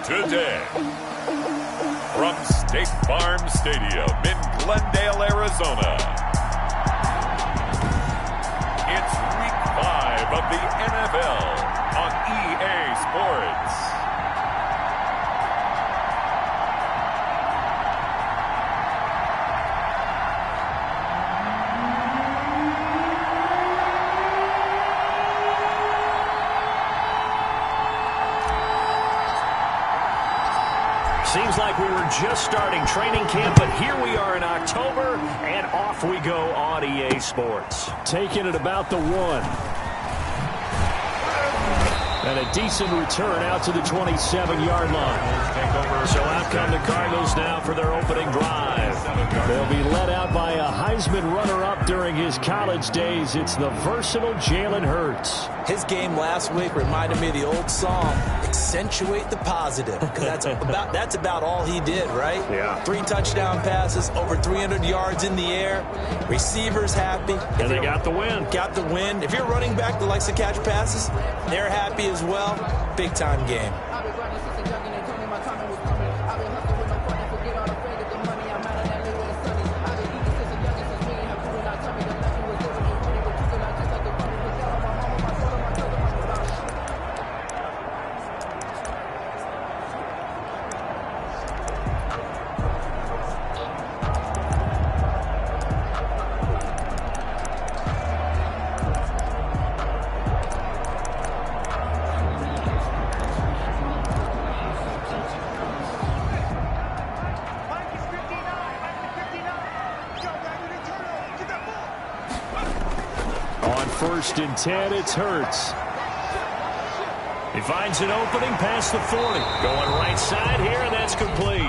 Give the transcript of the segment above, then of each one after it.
Today, from State Farm Stadium in Glendale, Arizona, it's Week 5 of the NFL on EA Sports. Seems like we were just starting training camp, but here we are in October, and off we go on EA Sports. Taking it about the 1. And a decent return out to the 27-yard line. So out come the Cardinals now for their opening drive. They'll be led out by a Heisman runner-up during his college days. It's the versatile Jalen Hurts. His game last week reminded me of the old song, Accentuate the Positive, because that's about all he did, right? Yeah. 3 touchdown passes, over 300 yards in the air, receivers happy. And they got the win. Got the win. If you're running back that likes to catch passes, they're happy as well. Big-time game. First and 10, it's Hurts. He finds an opening past the 40. Going right side here, and that's complete.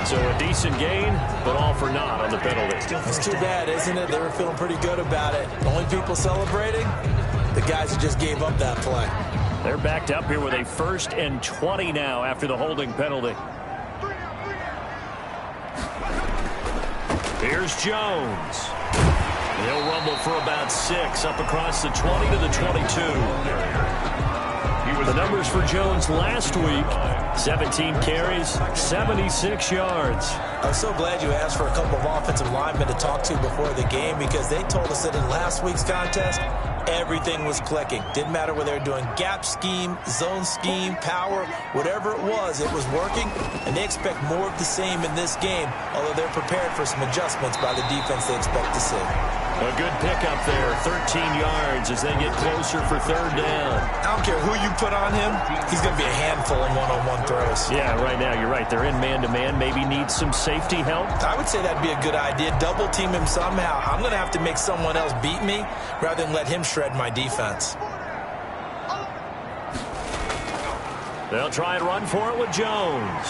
So a decent gain, but all for naught on the penalty. It's too bad, isn't it? They were feeling pretty good about it. The only people celebrating, the guys who just gave up that play. They're backed up here with a 1st and 20 now after the holding penalty. Here's Jones. He'll rumble for about 6 up across the 20 to the 22. The numbers for Jones last week, 17 carries, 76 yards. I was so glad you asked for a couple of offensive linemen to talk to before the game, because they told us that in last week's contest, everything was clicking. Didn't matter whether they were doing gap scheme, zone scheme, power, whatever it was working, and they expect more of the same in this game, although they're prepared for some adjustments by the defense they expect to see. A good pickup there, 13 yards as they get closer for 3rd down. I don't care who you put on him, he's going to be a handful in one-on-one throws. Yeah, right now, you're right. They're in man-to-man, maybe needs some safety help. I would say that'd be a good idea. Double team him somehow. I'm going to have to make someone else beat me rather than let him shred my defense. They'll try and run for it with Jones.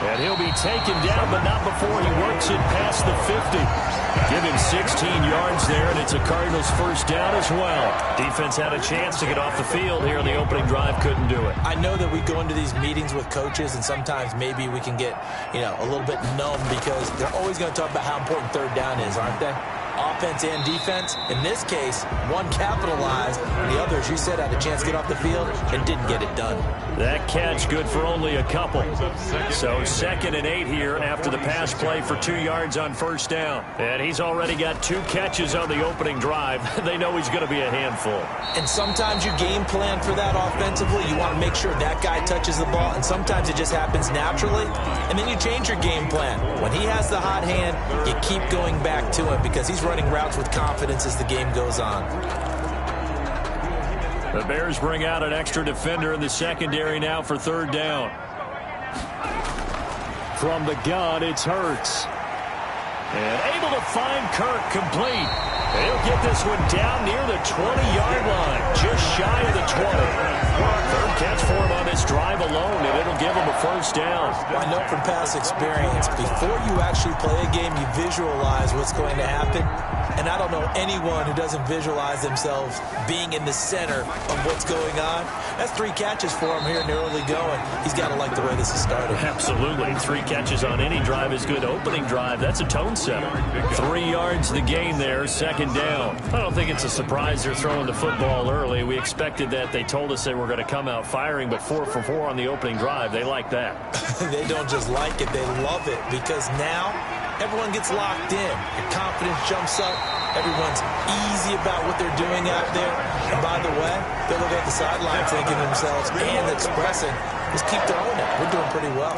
And he'll be taken down, but not before he works it past the 50. Give him 16 yards there, and it's a Cardinals 1st down as well. Defense had a chance to get off the field here in the opening drive, couldn't do it. I know that we go into these meetings with coaches, and sometimes maybe we can get, a little bit numb, because they're always going to talk about how important 3rd down is, aren't they? Offense and defense. In this case, one capitalized, and the other, as you said, had a chance to get off the field and didn't get it done. That catch good for only a couple. So 2nd and 8 here after the pass play for 2 yards on 1st down. And he's already got 2 catches on the opening drive. They know he's going to be a handful. And sometimes you game plan for that offensively. You want to make sure that guy touches the ball, and sometimes it just happens naturally. And then you change your game plan. When he has the hot hand, you keep going back to him, because he's running routes with confidence as the game goes on. The Bears bring out an extra defender in the secondary now for 3rd down. From the gun, it's Hurts. And able to find Kirk complete. He'll get this one down near the 20-yard line, just shy of the 20. 3rd catch for him on this drive alone, and it'll give him a 1st down. Well, I know from past experience, before you actually play a game, you visualize what's going to happen. And I don't know anyone who doesn't visualize themselves being in the center of what's going on. That's 3 catches for him here in the early going. He's got to like the way this is started. Absolutely. 3 catches on any drive is good. Opening drive, that's a tone setter. 3 yards the gain there, second down. I don't think it's a surprise they're throwing the football early. We expected that. They told us they were going to come out firing, but 4 for 4 on the opening drive. They like that. They don't just like it, they love it, because now everyone gets locked in. Your confidence jumps up. Everyone's easy about what they're doing out there. And by the way, they're looking at the sideline thinking to themselves and expressing, just keep throwing it. We're doing pretty well.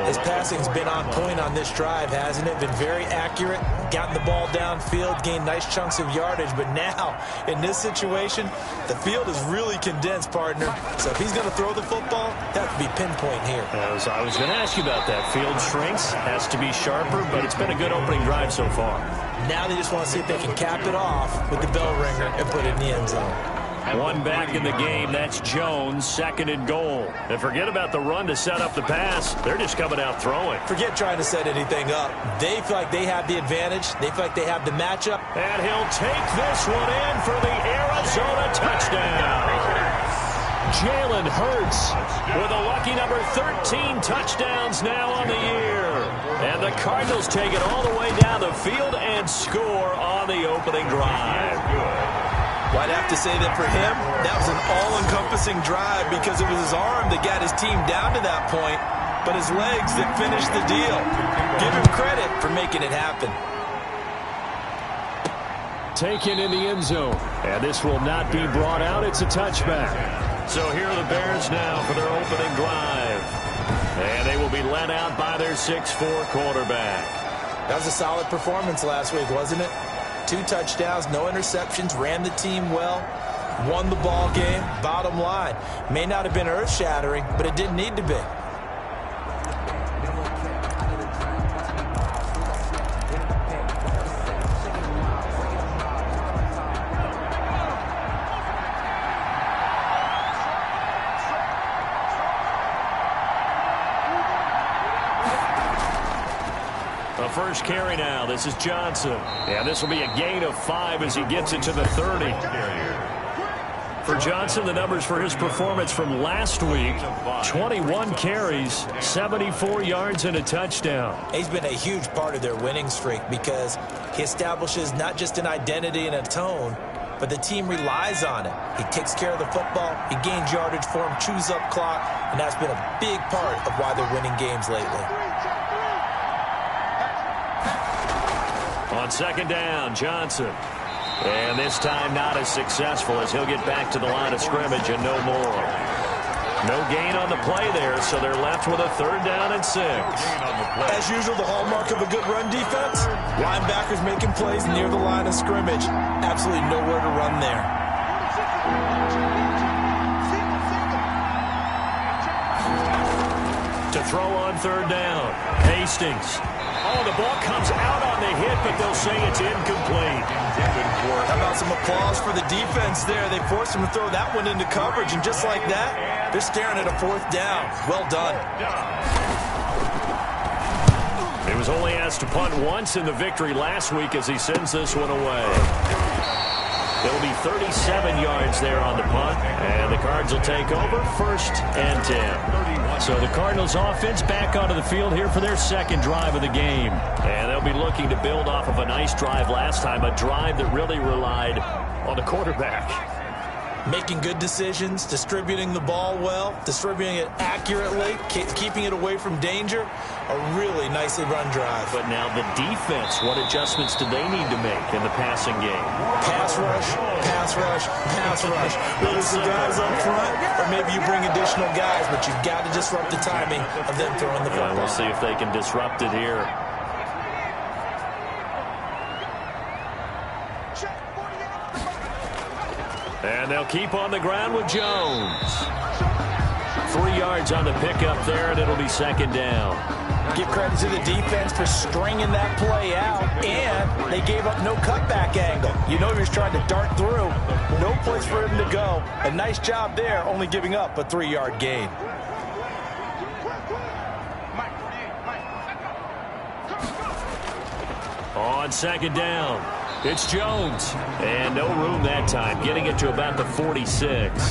His passing's been on point on this drive, hasn't it? Been very accurate. Gotten the ball downfield, gained nice chunks of yardage. But now, in this situation, the field is really condensed, partner. So if he's going to throw the football, that could be pinpoint here. I was going to ask you about that. Field shrinks, has to be sharper, but it's been a good opening drive so far. Now they just want to see if they can cap it off with the bell ringer and put it in the end zone. 1 back in the game. That's Jones, 2nd and goal. And forget about the run to set up the pass. They're just coming out throwing. Forget trying to set anything up. They feel like they have the advantage. They feel like they have the matchup. And he'll take this one in for the Arizona touchdown. Jalen Hurts with a lucky number 13 touchdowns now on the year. And the Cardinals take it all the way down the field and score on the opening drive. Well, I'd have to say that for him, that was an all-encompassing drive because it was his arm that got his team down to that point, but his legs that finished the deal. Give him credit for making it happen. Taken in the end zone. And this will not be brought out. It's a touchback. So here are the Bears now for their opening drive. And they will be led out by their 6'4" quarterback. That was a solid performance last week, wasn't it? 2 touchdowns, no interceptions, ran the team well, won the ball game. Bottom line, may not have been earth-shattering, but it didn't need to be. The first carry now. This is Johnson. And this will be a gain of 5 as he gets it to the 30. For Johnson, the numbers for his performance from last week, 21 carries, 74 yards, and a touchdown. He's been a huge part of their winning streak because he establishes not just an identity and a tone, but the team relies on it. He takes care of the football, he gains yardage for him, chews up clock, and that's been a big part of why they're winning games lately. On second down, Johnson. And this time not as successful as he'll get back to the line of scrimmage and no more. No gain on the play there, so they're left with a 3rd down and 6. As usual, the hallmark of a good run defense, linebackers making plays near the line of scrimmage. Absolutely nowhere to run there. To throw on 3rd down, Hastings. Oh, the ball comes out on the hit, but they'll say it's incomplete. How about some applause for the defense there? They forced him to throw that one into coverage, and just like that, they're staring at a 4th down. Well done. He was only asked to punt once in the victory last week as he sends this one away. It'll be 37 yards there on the punt, and the Cards will take over 1st and 10. So the Cardinals offense back onto the field here for their 2nd drive of the game. And they'll be looking to build off of a nice drive last time, a drive that really relied on the quarterback. Making good decisions, distributing the ball well, distributing it accurately, keeping it away from danger. A really nicely run drive. But now the defense, what adjustments do they need to make in the passing game? Pass rush, pass rush, pass rush. Whether it's the guys up front or maybe you bring additional guys, but you've got to disrupt the timing of them throwing the football. We'll see if they can disrupt it here. And they'll keep on the ground with Jones. 3 yards on the pickup there, and it'll be 2nd down. Give credit to the defense for stringing that play out, and they gave up no cutback angle. You know he was trying to dart through. No place for him to go. A nice job there, only giving up a 3-yard gain. On 2nd down, It's Jones. And no room that time, getting it to about the 46.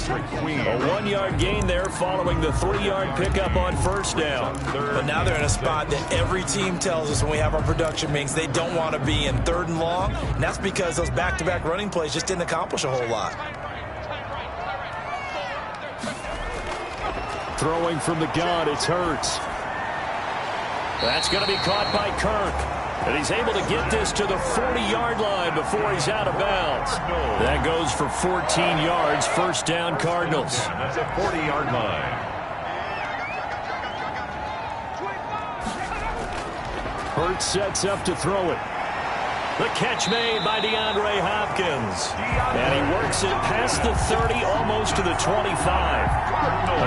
A 1-yard gain there following the 3-yard pickup on first down. But now they're in a spot that every team tells us when we have our production meetings they don't want to be in, 3rd and long. And that's because those back-to-back running plays just didn't accomplish a whole lot. Throwing from the gun, it's Hurts. That's going to be caught by Kirk. And he's able to get this to the 40-yard line before he's out of bounds. That goes for 14 yards, first down Cardinals. That's a 40-yard line. Hurts sets up to throw it. The catch made by DeAndre Hopkins. And he works it past the 30, almost to the 25.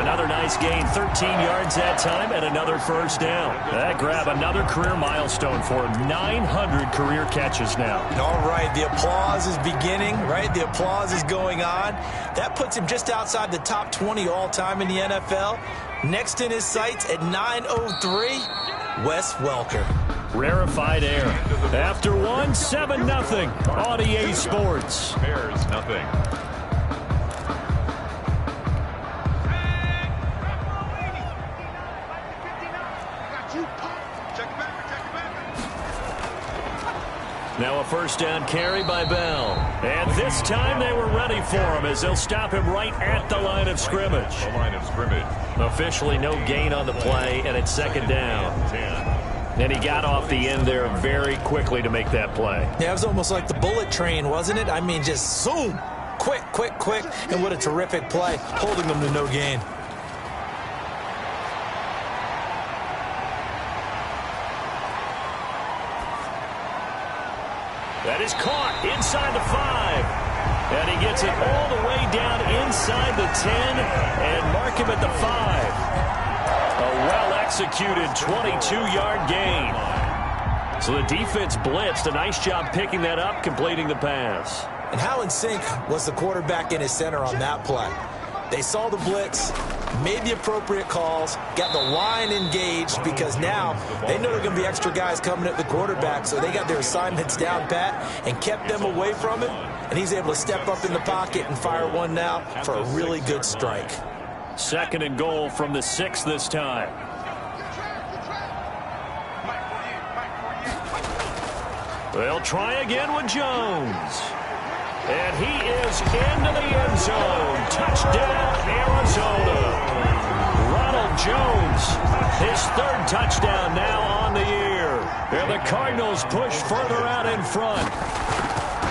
Another nice gain, 13 yards that time, and another first down. That grab another career milestone for him, 900 career catches now. All right, the applause is beginning, right? The applause is going on. That puts him just outside the top 20 all-time in the NFL. Next in his sights at 903, Wes Welker. Rarefied air. After one, 7-0 on EA Sports. Bears nothing. Now a first down carry by Bell. And this time they were ready for him as they'll stop him right at the line of scrimmage. The line of scrimmage. Officially no gain on the play, and it's second down. 10. And he got off the end there very quickly to make that play. Yeah, it was almost like the bullet train, wasn't it? I mean, just zoom. Quick, quick, quick. And what a terrific play, holding them to no gain. That is caught inside the 5. And he gets it all the way down inside the 10 and mark him at the 5. A well-executed 22-yard gain. So the defense blitzed. A nice job picking that up, completing the pass. And how in sync was the quarterback in his center on that play? They saw the blitz, made the appropriate calls, got the line engaged because now they know there are going to be extra guys coming at the quarterback, so they got their assignments down pat and kept them away from him, and he's able to step up in the pocket and fire one now for a really good strike. Second and goal from the 6 this time. They'll try again with Jones. And he is into the end zone. Touchdown, Arizona. Ronald Jones, his 3rd touchdown now on the year. And the Cardinals push further out in front.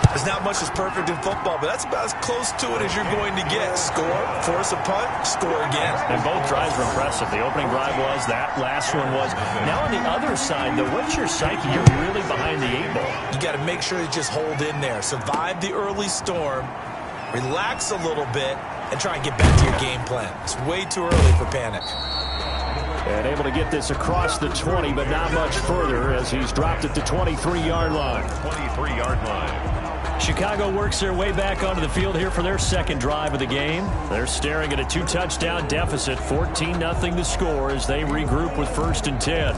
There's not much that's perfect in football, but that's about as close to it as you're going to get. Score, force a punt, score again. And both drives were impressive. The opening drive was, that last one was. Now on the other side, though, what's your psyche? You're really behind the 8 ball. You got to make sure you just hold in there. Survive the early storm, relax a little bit, and try and get back to your game plan. It's way too early for panic. And able to get this across the 20, but not much further as he's dropped at the 23-yard line. 23-yard line. Chicago works their way back onto the field here for their second drive of the game. They're staring at a 2-touchdown deficit, 14-0 the score as they regroup with 1st and 10.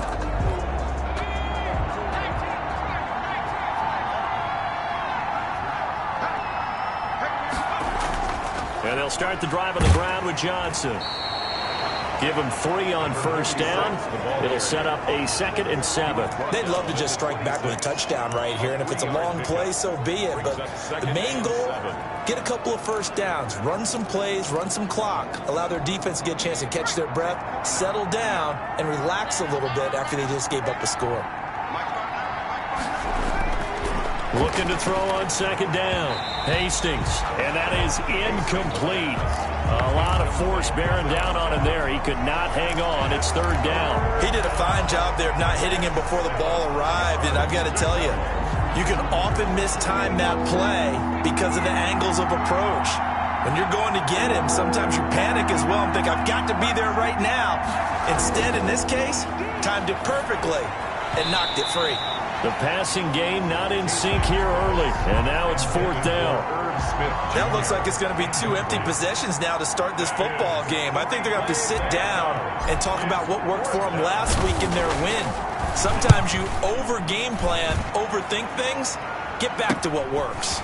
And they'll start the drive on the ground with Johnson. Give him 3 on first down. It'll set up a 2nd and 7. They'd love to just strike back with a touchdown right here, and if it's a long play, so be it. But the main goal, get a couple of first downs, run some plays, run some clock, allow their defense to get a chance to catch their breath, settle down, and relax a little bit after they just gave up a score. Looking to throw on 2nd down. Hastings, and that is incomplete. A lot of force bearing down on him there. He could not hang on. It's 3rd down. He did a fine job there of not hitting him before the ball arrived, and I've got to tell you, you can often mistime that play because of the angles of approach. When you're going to get him, sometimes you panic as well and think, I've got to be there right now. Instead, in this case, timed it perfectly and knocked it free. The passing game not in sync here early, and now it's 4th down. That looks like it's going to be 2 empty possessions now to start this football game. I think they're going to have to sit down and talk about what worked for them last week in their win. Sometimes you over-game plan, overthink things, Get back to what works.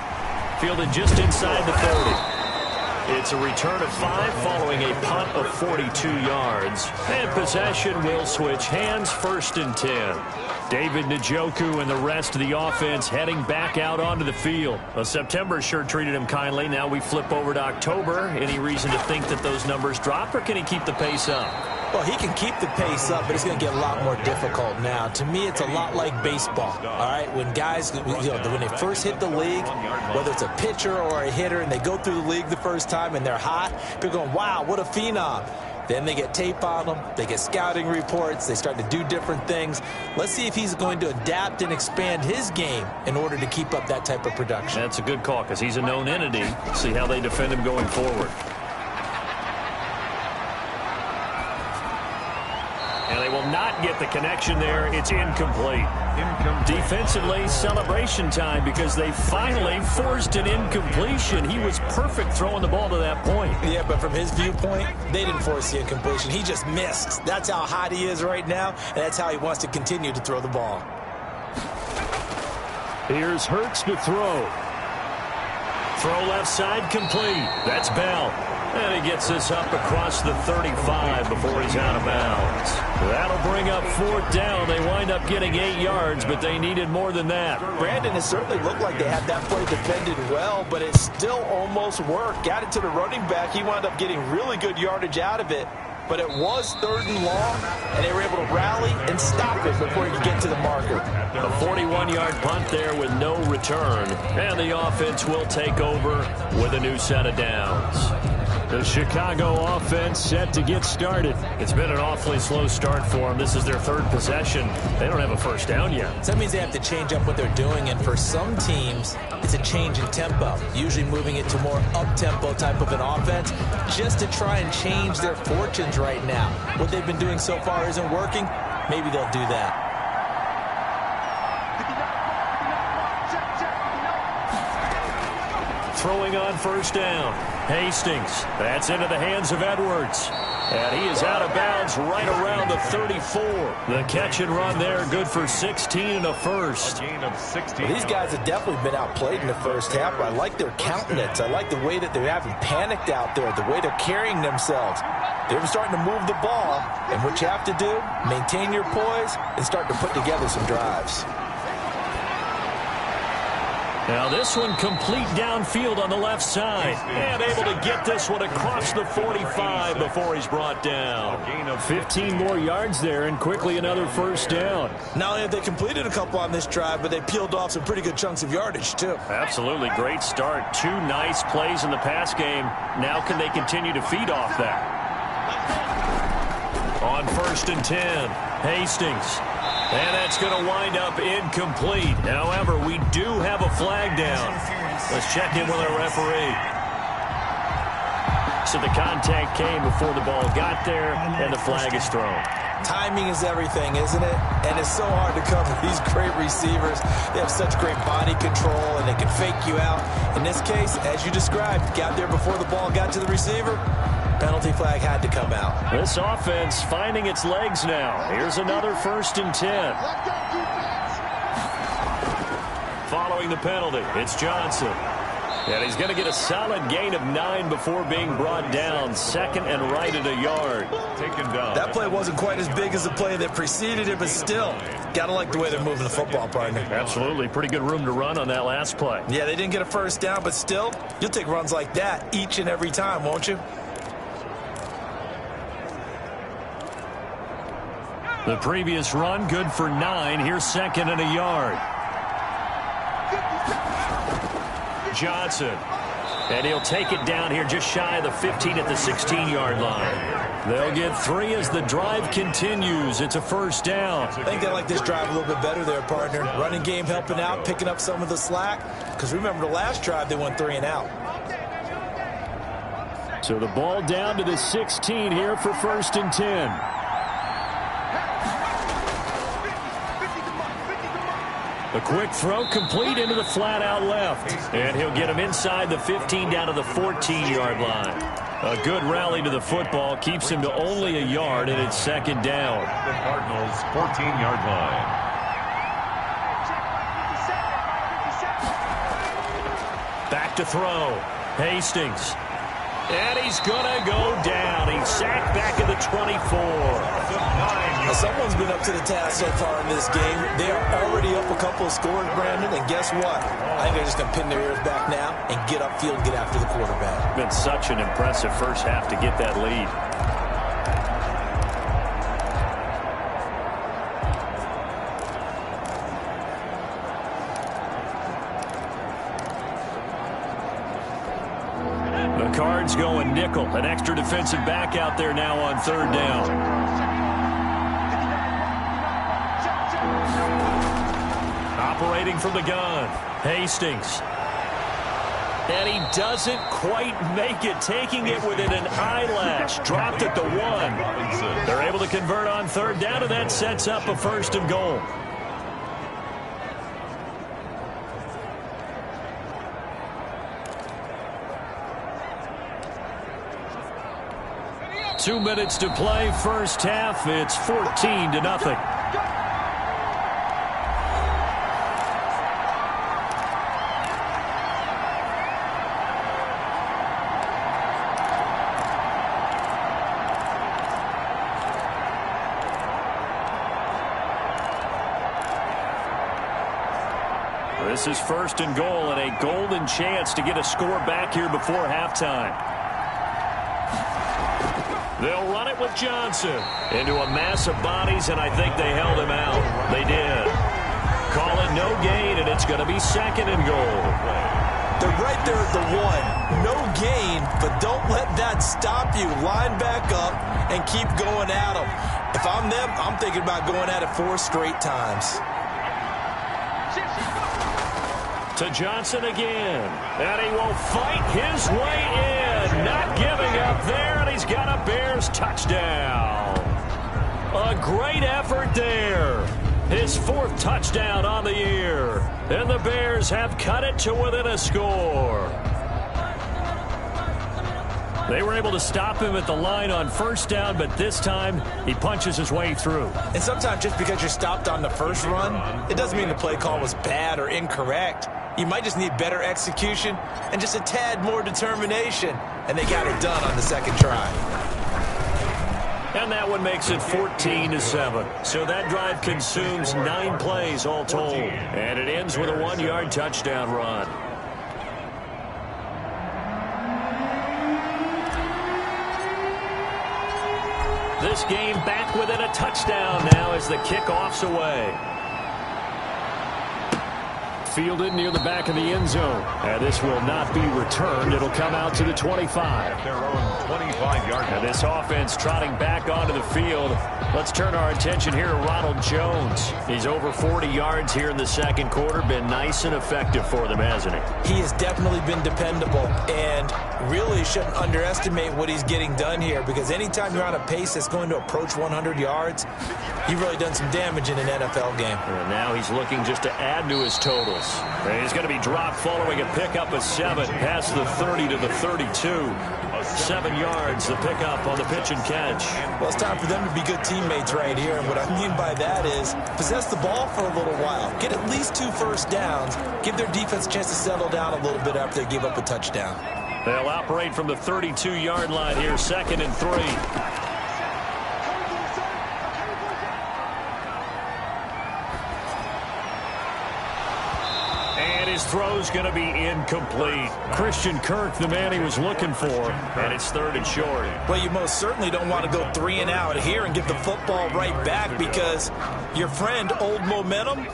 Fielded just inside the 30. It's a return of 5 following a punt of 42 yards. And possession will switch hands, 1st and 10. David Njoku and the rest of the offense heading back out onto the field. Well, September sure treated him kindly. Now we flip over to October. Any reason to think that those numbers drop, or can he keep the pace up? Well, he can keep the pace up, but it's going to get a lot more difficult now. To me, it's a lot like baseball, all right? When guys, when they first hit the league, whether it's a pitcher or a hitter, and they go through the league the first time and they're hot, people are going, wow, what a phenom. Then they get tape on them. They get scouting reports. They start to do different things. Let's see if he's going to adapt and expand his game in order to keep up that type of production. That's a good call because he's a known entity. See how they defend him going forward. And they will not get the connection there. It's incomplete. Defensively, celebration time because they finally forced an incompletion. He was perfect throwing the ball to that point. Yeah, but from his viewpoint, they didn't force the incompletion. He just missed. That's how hot he is right now, and that's how he wants to continue to throw the ball. Here's Hurts to throw. Throw left side complete. That's Bell. And he gets this up across the 35 before he's out of bounds. That'll bring up 4th down. They wind up getting 8 yards, but they needed more than that. Brandon, it certainly looked like they had that play defended well, but it still almost worked. Got it to the running back. He wound up getting really good yardage out of it, but it was 3rd and long, and they were able to rally and stop it before he could get to the marker. A 41-yard punt there with no return, and the offense will take over with a new set of downs. The Chicago offense set to get started. It's been an awfully slow start for them. This is their 3rd possession. They don't have a first down yet. So that means they have to change up what they're doing, and for some teams, it's a change in tempo, usually moving it to more up-tempo type of an offense just to try and change their fortunes right now. What they've been doing so far isn't working. Maybe they'll do that. Throwing on 1st down. Hastings. That's into the hands of Edwards. And he is out of bounds right around the 34. The catch and run there, good for 16 and a first. Well, these guys have definitely been outplayed in the first half. I like their countenance. I like the way that they're having panicked out there, the way they're carrying themselves. They're starting to move the ball, and what you have to do, maintain your poise and start to put together some drives. Now this one complete downfield on the left side. And able to get this one across the 45 before he's brought down. 15 more yards there and quickly another 1st down. Not only have they completed a couple on this drive, but they peeled off some pretty good chunks of yardage too. Absolutely great start. 2 nice plays in the pass game. Now can they continue to feed off that? On 1st and 10, Hastings. And that's going to wind up incomplete. However, we do have a flag down. Let's check in with our referee. So the contact came before the ball got there, and the flag is thrown. Timing is everything, isn't it? And it's so hard to cover these great receivers. They have such great body control, and they can fake you out. In this case, as you described, got there before the ball got to the receiver. Penalty flag had to come out. This offense finding its legs now. Here's another 1st and 10. Following the penalty, it's Johnson. And he's going to get a solid gain of 9 before being brought down. 2nd and right at a yard. Taken down. That play wasn't quite as big as the play that preceded it, but still, got to like the way they're moving the football, partner. Absolutely. Pretty good room to run on that last play. Yeah, they didn't get a first down, but still, you'll take runs like that each and every time, won't you? The previous run, good for 9. Here's 2nd and a yard. Johnson. And he'll take it down here just shy of the 15 at the 16-yard line. They'll get 3 as the drive continues. It's a 1st down. I think they like this drive a little bit better there, partner. Running game helping out, picking up some of the slack. Because remember the last drive, they went 3 and out. So the ball down to the 16 here for 1st and 10. A quick throw complete into the flat out left. And he'll get him inside the 15 down to the 14-yard line. A good rally to the football keeps him to only a yard, and it's 2nd down. The Cardinals' 14-yard line. to throw. Hastings. And he's going to go down. He's sacked back at the 24. Now, someone's been up to the task so far in this game. They are already up a couple of scores, Brandon, and guess what? I think they're just going to pin their ears back now and get upfield and get after the quarterback. Been such an impressive first half to get that lead. The Cards going nickel. An extra defensive back out there now on third down. Operating from the gun, Hastings. And he doesn't quite make it, taking it within an eyelash. Dropped at the 1. They're able to convert on third down, and that sets up a 1st and goal. Two minutes to play, first half. It's 14-0. This is 1st and goal and a golden chance to get a score back here before halftime. They'll run it with Johnson into a mass of bodies, and I think they held him out. They did. Call it no gain, and it's going to be 2nd and goal. They're right there at the 1. No gain, but don't let that stop you. Line back up and keep going at them. If I'm them, I'm thinking about going at it 4 straight times. To Johnson again, and he will fight his way in, not giving up there, and he's got a Bears touchdown. A great effort there. His 4th touchdown on the year, and the Bears have cut it to within a score. They were able to stop him at the line on 1st down, but this time he punches his way through. And sometimes just because you're stopped on the first run, it doesn't mean the play call was bad or incorrect. You might just need better execution and just a tad more determination. And they got it done on the 2nd try. And that one makes it 14-7. So that drive consumes 9 plays all told. And it ends with a 1-yard touchdown run. This game back within a touchdown now as the kickoff's away. Fielded near the back of the end zone. And this will not be returned. It'll come out to the 25. Their own 25-yard. And this offense trotting back onto the field. Let's turn our attention here to Ronald Jones. He's over 40 yards here in the 2nd quarter. Been nice and effective for them, hasn't he? He has definitely been dependable, and really shouldn't underestimate what he's getting done here, because anytime you're on a pace that's going to approach 100 yards, you've really done some damage in an NFL game. And now he's looking just to add to his totals. And he's going to be dropped following a pickup of 7 past the 30 to the 32. 7 yards, the pickup on the pitch and catch. Well, it's time for them to be good teammates right here. And what I mean by that is possess the ball for a little while. Get at least 2 first downs. Give their defense a chance to settle down a little bit after they give up a touchdown. They'll operate from the 32-yard line here, 2nd and 3. His throw's going to be incomplete. Christian Kirk, the man he was looking for, and it's 3rd and short. Well, you most certainly don't want to go 3 and out here and get the football right back, because your friend, Old Momentum,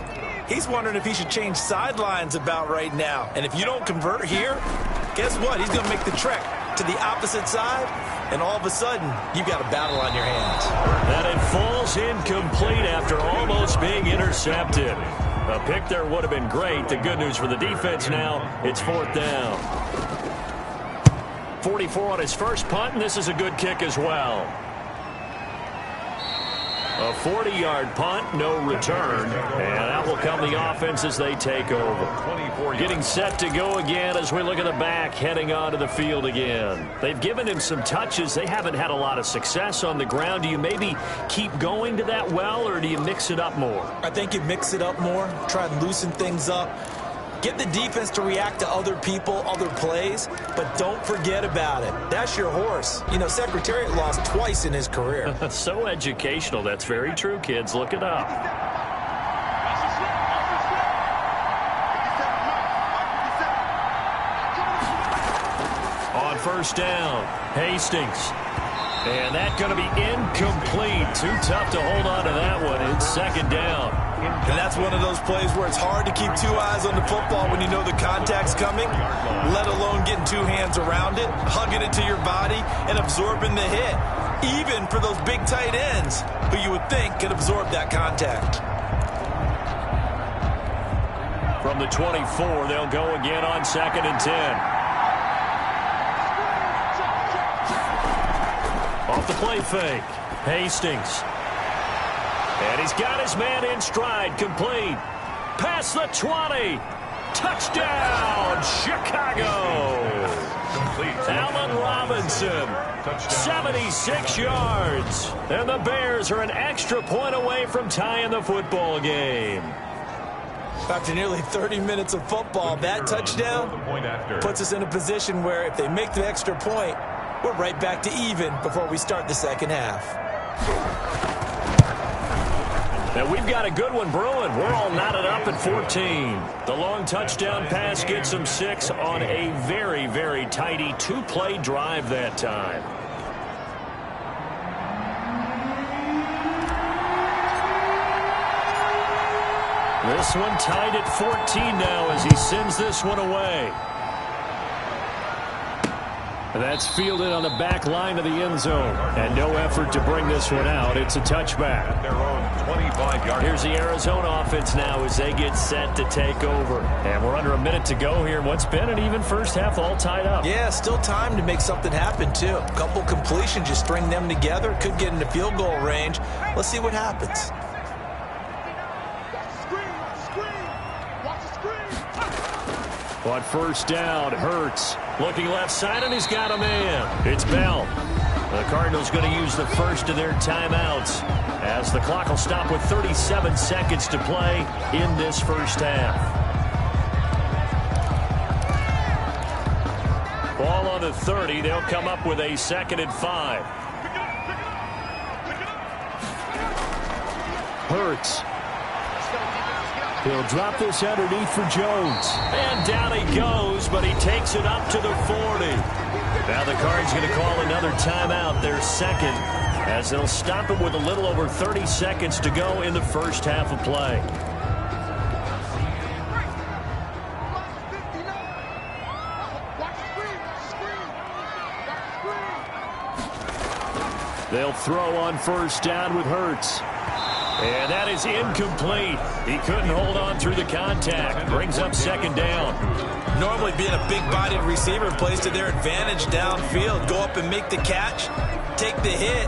he's wondering if he should change sidelines about right now. And if you don't convert here, guess what? He's going to make the trek to the opposite side, and all of a sudden, you've got a battle on your hands. And it falls incomplete after almost being intercepted. A pick there would have been great. The good news for the defense now, it's 4th down. 44 on his first punt, and this is a good kick as well. A 40-yard punt, no return. And out will come the offense as they take over. Getting set to go again as we look at the back, heading onto the field again. They've given him some touches. They haven't had a lot of success on the ground. Do you maybe keep going to that well, or do you mix it up more? I think you mix it up more, try and loosen things up. Get the defense to react to other people, other plays, but don't forget about it. That's your horse. You know, Secretariat lost twice in his career. So educational. That's very true, kids. Look it up. On first down, Hastings. And that's going to be incomplete. Too tough to hold on to that one. It's second down. And that's one of those plays where it's hard to keep two eyes on the football when you know the contact's coming, let alone getting two hands around it, hugging it to your body, and absorbing the hit, even for those big tight ends who you would think could absorb that contact. From the 24, they'll go again on 2nd and 10. Off the play fake, Hastings. And he's got his man in stride, complete. Past the 20. Touchdown, Chicago. Allen Robinson, 76 yards. And the Bears are an extra point away from tying the football game. After nearly 30 minutes of football, that touchdown puts us in a position where if they make the extra point, we're right back to even before we start the second half. And we've got a good one brewing. We're all knotted up at 14. The long touchdown pass gets them 6 on a very, very tidy two-play drive that time. This one tied at 14 now as he sends this one away. That's fielded on the back line of the end zone. And no effort to bring this one out. It's a touchback. Their own 25-yard. Here's the Arizona offense now as they get set to take over. And we're under a minute to go here. What's been an even first half, all tied up. Yeah, still time to make something happen, too. A couple completions, you string them together, could get into field goal range. Let's see what happens. On first down, Hurts looking left side, and he's got a man. It's Bell. The Cardinals going to use the first of their timeouts as the clock will stop with 37 seconds to play in this first half. Ball on the 30. They'll come up with a 2nd and 5. Hurts. He'll drop this underneath for Jones. And down he goes, but he takes it up to the 40. Now the Cards going to call another timeout, their second, as they'll stop it with a little over 30 seconds to go in the first half of play. They'll throw on first down with Hurts. And that is incomplete. He couldn't hold on through the contact. Brings up 2nd down. Normally being a big-bodied receiver plays to their advantage downfield. Go up and make the catch, take the hit,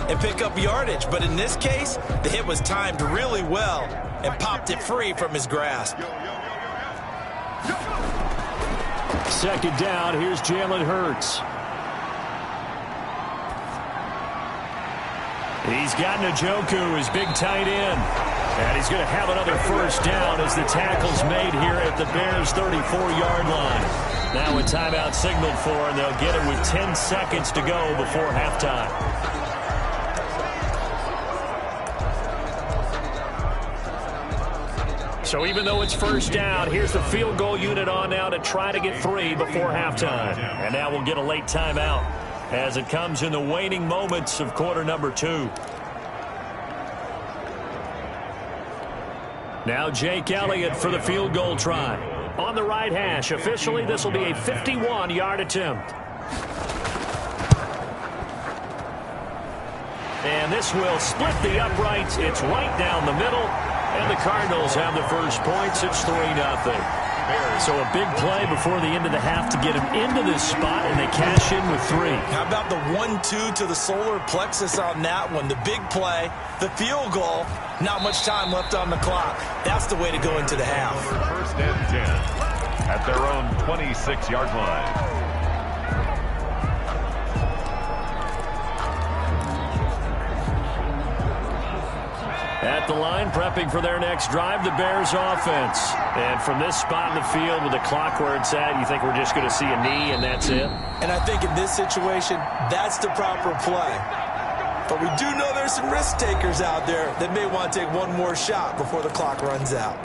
and pick up yardage. But in this case, the hit was timed really well and popped it free from his grasp. 2nd down. Here's Jalen Hurts. He's got Njoku, his big tight end. And he's going to have another first down as the tackle's made here at the Bears' 34-yard line. Now a timeout signaled for, and they'll get it with 10 seconds to go before halftime. So even though it's first down, here's the field goal unit on now to try to get 3 before halftime. And now we'll get a late timeout as it comes in the waning moments of quarter number 2. Now Jake Elliott for the field goal try. On the right hash, officially this will be a 51-yard attempt. And this will split the uprights. It's right down the middle. And the Cardinals have the first points. It's 3-0. So a big play before the end of the half to get him into this spot, and they cash in with 3. How about the 1-2 to the solar plexus on that one? The big play, the field goal, not much time left on the clock. That's the way to go into the half. 1st and 10 at their own 26-yard line. At the line, prepping for their next drive, the Bears offense. And from this spot in the field with the clock where it's at, you think we're just going to see a knee and that's it? And I think in this situation, that's the proper play. But we do know there's some risk takers out there that may want to take one more shot before the clock runs out.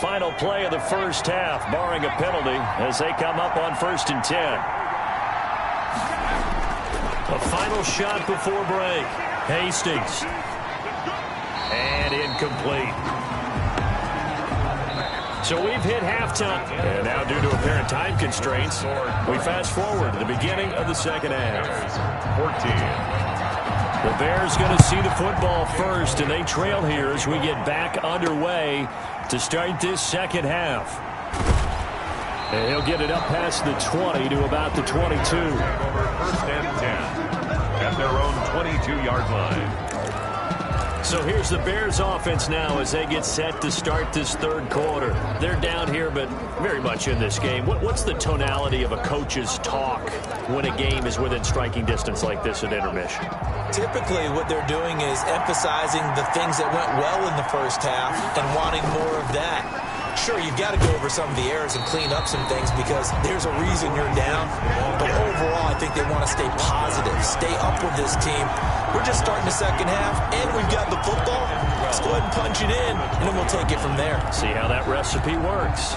Final play of the first half, barring a penalty, as they come up on 1st and 10. A final shot before break. Hastings. And incomplete. So we've hit halftime. And now due to apparent time constraints, we fast forward to the beginning of the second half. 14. The Bears going to see the football first, and they trail here as we get back underway to start this second half. And he'll get it up past the 20 to about the 22. Over 1st and 10 at their own 22-yard line. So here's the Bears offense now as they get set to start this third quarter. They're down here, but very much in this game. What's the tonality of a coach's talk when a game is within striking distance like this at intermission? Typically, what they're doing is emphasizing the things that went well in the first half and wanting more of that. Sure, you've got to go over some of the errors and clean up some things because there's a reason you're down. But overall, I think they want to stay positive, stay up with this team. We're just starting the second half, and we've got the football. Let's go ahead and punch it in, and then we'll take it from there. See how that recipe works.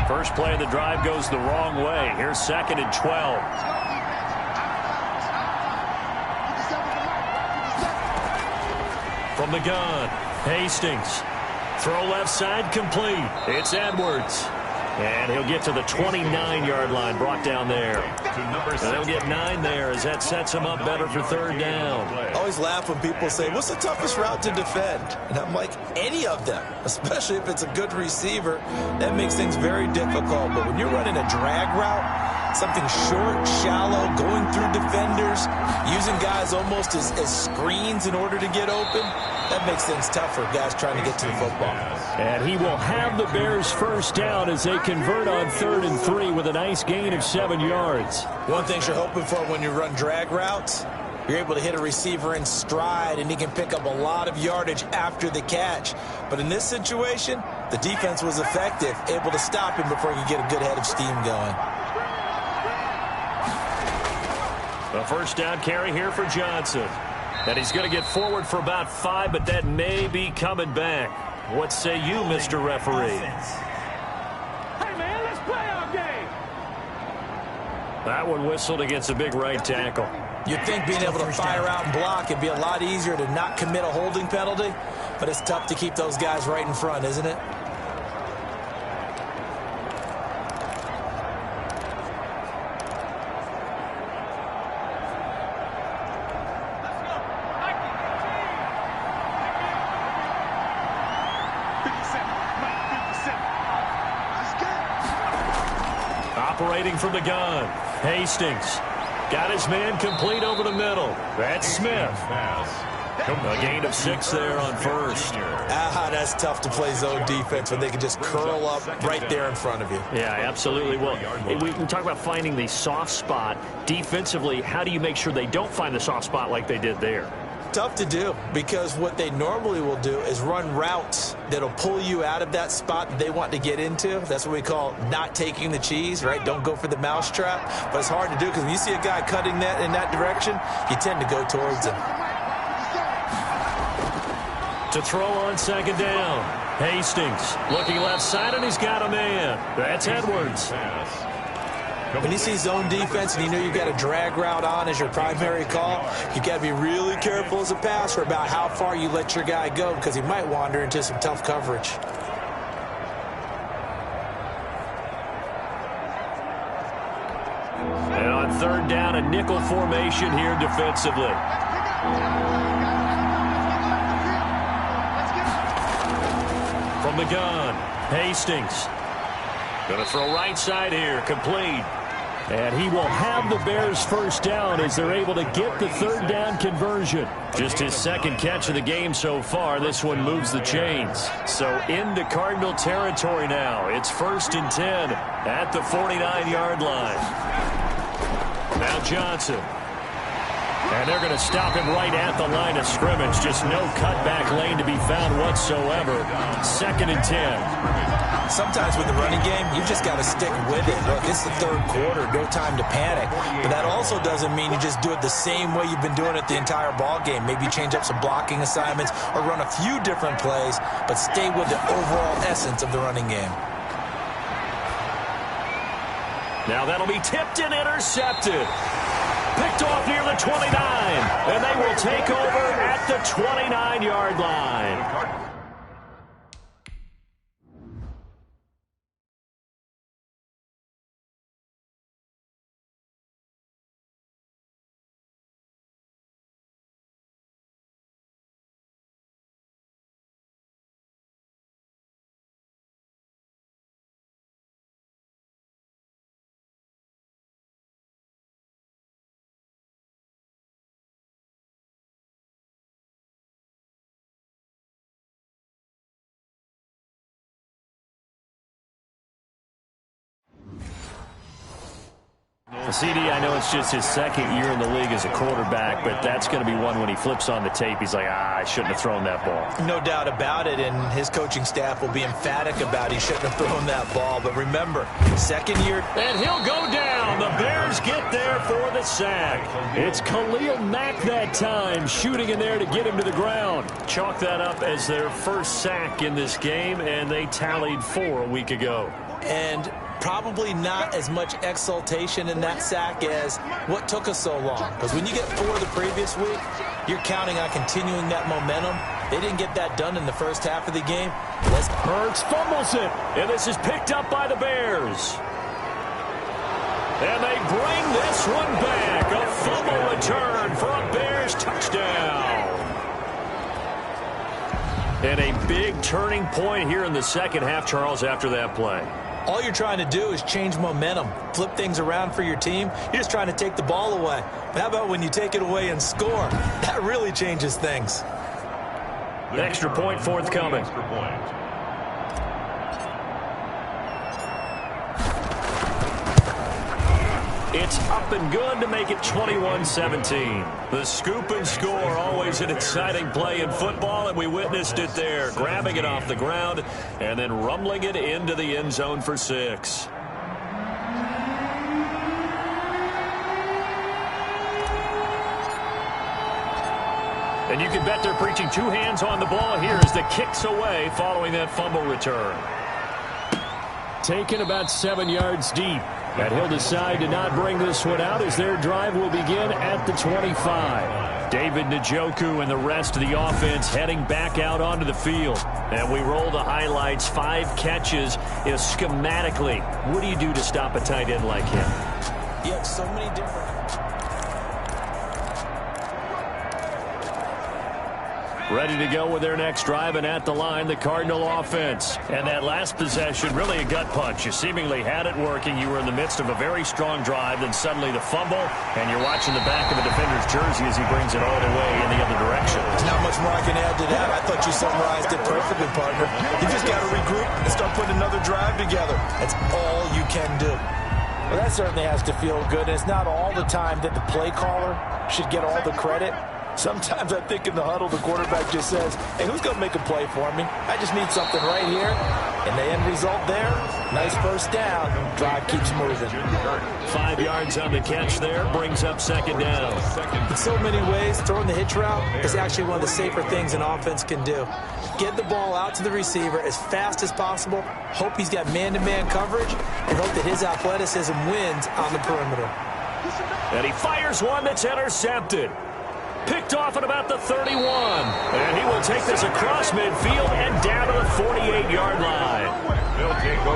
First play of the drive goes the wrong way. Here's 2nd and 12. From the gun, Hastings. Throw left side, complete. It's Edwards. And he'll get to the 29-yard line, brought down there. And they'll get 9 there as that sets him up better for 3rd down. I always laugh when people say, what's the toughest route to defend? And I'm like, any of them, especially if it's a good receiver. That makes things very difficult. But when you're running a drag route, something short, shallow, going through defenders, using guys almost as screens in order to get open, that makes things tough for guys trying to get to the football. And he will have the Bears first down as they convert on 3rd and 3 with a nice gain of 7 yards. One thing you're hoping for when you run drag routes, you're able to hit a receiver in stride, and he can pick up a lot of yardage after the catch. But in this situation, the defense was effective, able to stop him before he could get a good head of steam going. A first down carry here for Johnson. And he's going to get forward for about 5, but that may be coming back. What say you, Mr. Referee? Hey, man, let's play our game. That one whistled against a big right tackle. You'd think being able to fire out and block it'd be a lot easier to not commit a holding penalty, but it's tough to keep those guys right in front, isn't it? Operating from the gun, Hastings. Got his man complete over the middle. That's Smith. A gain of 6 there on 1st. That's tough to play zone defense when they can just curl up right there in front of you. Yeah, absolutely. Well, we talk about finding the soft spot. Defensively, how do you make sure they don't find the soft spot like they did there? Tough to do because what they normally will do is run routes that'll pull you out of that spot that they want to get into. That's what we call not taking the cheese, right? Don't go for the mousetrap. But it's hard to do because when you see a guy cutting that in that direction, you tend to go towards him. To throw on 2nd down, Hastings looking left side, and he's got a man. That's Edwards. When you see zone defense and you know you've got a drag route on as your primary call, you've got to be really careful as a passer about how far you let your guy go because he might wander into some tough coverage. And on 3rd down, a nickel formation here defensively. From the gun, Hastings. Going to throw right side here, complete. And he will have the Bears first down as they're able to get the third down conversion. Just his second catch of the game so far. This one moves the chains. So into Cardinal territory now. It's 1st and 10 at the 49-yard line. Now Johnson. And they're going to stop him right at the line of scrimmage. Just no cutback lane to be found whatsoever. 2nd and 10. Sometimes with the running game, you just got to stick with it. Look, it's the third quarter, no time to panic. But that also doesn't mean you just do it the same way you've been doing it the entire ball game. Maybe change up some blocking assignments or run a few different plays, but stay with the overall essence of the running game. Now that'll be tipped and intercepted. Picked off near the 29, and they will take over at the 29-yard line. CD, I know it's just his second year in the league as a quarterback, but that's going to be one when he flips on the tape. He's like, I shouldn't have thrown that ball. No doubt about it, and his coaching staff will be emphatic about he shouldn't have thrown that ball. But remember, second year. And he'll go down. The Bears get there for the sack. It's Khalil Mack that time, shooting in there to get him to the ground. Chalk that up as their first sack in this game, and they tallied 4 a week ago. And probably not as much exultation in that sack as what took us so long. Because when you get 4 the previous week, you're counting on continuing that momentum. They didn't get that done in the first half of the game. Hurts fumbles it. And this is picked up by the Bears. And they bring this one back. A fumble return for a Bears touchdown. And a big turning point here in the second half, Charles, after that play. All you're trying to do is change momentum, flip things around for your team. You're just trying to take the ball away. But how about when you take it away and score? That really changes things. An extra point forthcoming. It's up and good to make it 21-17. The scoop and score, always an exciting play in football, and we witnessed it there, grabbing it off the ground and then rumbling it into the end zone for 6. And you can bet they're preaching 2 hands on the ball here as the kick's away following that fumble return. Taken about 7 yards deep. And he'll decide to not bring this one out as their drive will begin at the 25. David Njoku and the rest of the offense heading back out onto the field. And we roll the highlights. 5 catches. Schematically, what do you do to stop a tight end like him? You have so many different... Ready to go with their next drive, and at the line, the Cardinal offense. And that last possession, really a gut punch. You seemingly had it working. You were in the midst of a very strong drive, then suddenly the fumble, and you're watching the back of a defender's jersey as he brings it all the way in the other direction. There's not much more I can add to that. I thought you summarized it perfectly, partner. You just got to regroup and start putting another drive together. That's all you can do. Well, that certainly has to feel good. And it's not all the time that the play caller should get all the credit. Sometimes I think in the huddle, the quarterback just says, hey, who's going to make a play for me? I just need something right here. And the end result there, nice first down. Drive keeps moving. 5 yards on the catch there, brings up second down. In so many ways, throwing the hitch route is actually one of the safer things an offense can do. Get the ball out to the receiver as fast as possible, hope he's got man-to-man coverage, and hope that his athleticism wins on the perimeter. And he fires one that's intercepted. Picked off at about the 31. And he will take this across midfield and down to the 48-yard line.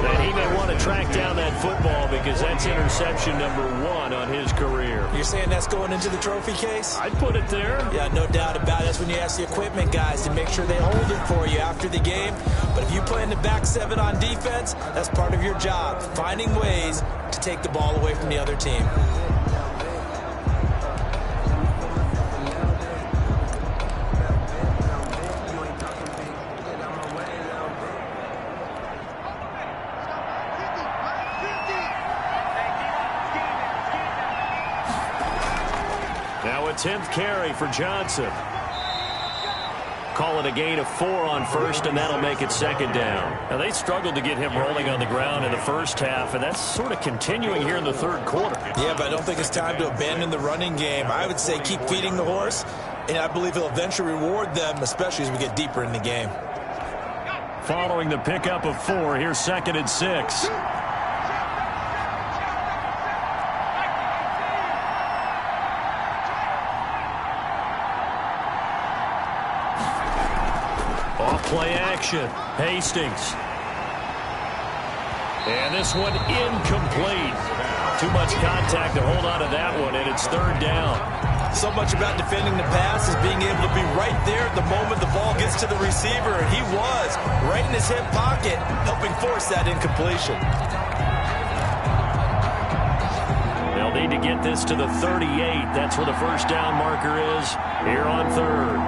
And he may want to track down that football because that's interception number 1 on his career. You're saying that's going into the trophy case? I'd put it there. Yeah, no doubt about it. That's when you ask the equipment guys to make sure they hold it for you after the game. But if you play in the back 7 on defense, that's part of your job, finding ways to take the ball away from the other team. Now a 10th carry for Johnson. Call it a gain of 4 on first, and that'll make it second down. Now, they struggled to get him rolling on the ground in the first half, and that's sort of continuing here in the third quarter. Yeah, but I don't think it's time to abandon the running game. I would say keep feeding the horse, and I believe he'll eventually reward them, especially as we get deeper in the game. Following the pickup of 4, here's 2nd and 6. Play action. Hastings. And this one incomplete. Too much contact to hold on to that one, and it's 3rd down. So much about defending the pass is being able to be right there at the moment the ball gets to the receiver, and he was right in his hip pocket, helping force that incompletion. They'll need to get this to the 38. That's where the first down marker is here on 3rd.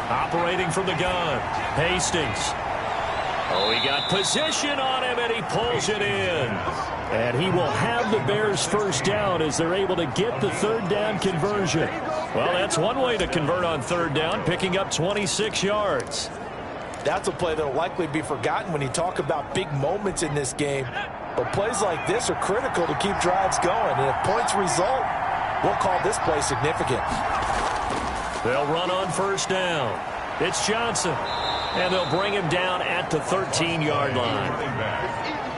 Operating from the gun, Hastings. Oh, he got position on him, and he pulls it in. And he will have the Bears first down as they're able to get the 3rd down conversion. Well, that's one way to convert on 3rd down, picking up 26 yards. That's a play that will likely be forgotten when you talk about big moments in this game. But plays like this are critical to keep drives going. And if points result, we'll call this play significant. They'll run on first down. It's Johnson, and they'll bring him down at the 13-yard line.